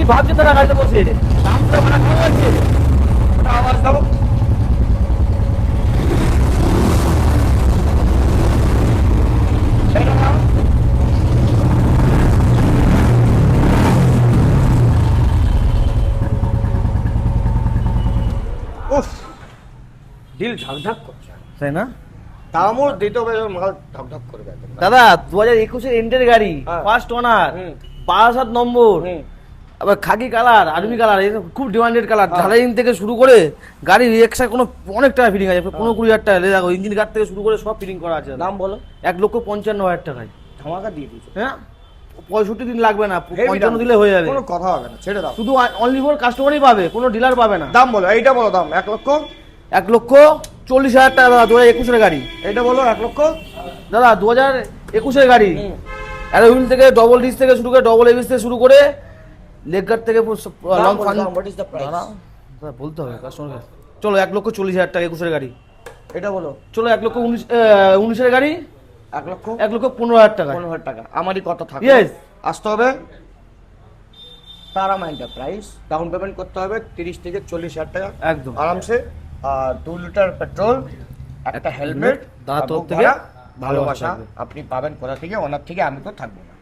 ভাবছে তারা গাড়িতে বসে দামটা ভাড়া কম আছে ওটা আওয়াজ দাও উফ দিল ঝকঝক করছে তাই না দামও দিতে হবে মাল ঝকঝক করবে একদম। দাদা 2021 এন্ডের গাড়ি হ্যাঁ। ফার্স্ট ওনার হুম। 5 নম্বর হুম। আবার খাকি কালার আর্মি কালার খুব ডিমান্ডেড কালার হ্যাঁ। ঢালাইন থেকে শুরু করে গাড়ির এক্সট্রা কোনো অনেক টাকা ফিটিং আছে 15-20 টাকা দেখো ইঞ্জিন গার্ড থেকে শুরু করে সব ফিটিং করা আছে দাম বলো 1,55,000 টাকায় ধামাকা দিয়ে দিয়েছো হ্যাঁ 65 দিন লাগবে না Heavy 55 দাম। দিলে হয়ে যাবে কোনো কথা হবে না ছেড়ে দাও শুধু অনলি ফর কাস্টমারই পাবে কোনো ডিলার পাবে না দাম বলো এইটা বলো দাম 1,40,000 টাকা দাদা 2021 এর গাড়ি এইটা বলো 1 লক্ষ দাদা 2021 এর গাড়ি হুম। অ্যালোহুইল থেকে ডবল ডিস থেকে শুরু করে ডবল এবিস থেকে শুরু করে লেগ গার্ড থেকে long fun what is the price দাদা বলতে হবে কাস্টমার চলো 1,40,000 টাকা 21 এর গাড়ি এটা বলো চলো 1,19 এর গাড়ি 1 লক্ষ 1,15,000 টাকা 15,000 টাকা আমারই কথা থাকে Yes. আসতে হবে তারামা এন্টারপ্রাইজ ডাউন পেমেন্ট করতে হবে 30 থেকে 40,000 টাকা একদম আরামসে আর 2 লিটার পেট্রোল একটা হেলমেট দাদার তরফ থেকে ভালোবাসা থাকবে। আপনি পাবেন কোথা থেকে ওনার থেকে আমি তো থাকবো না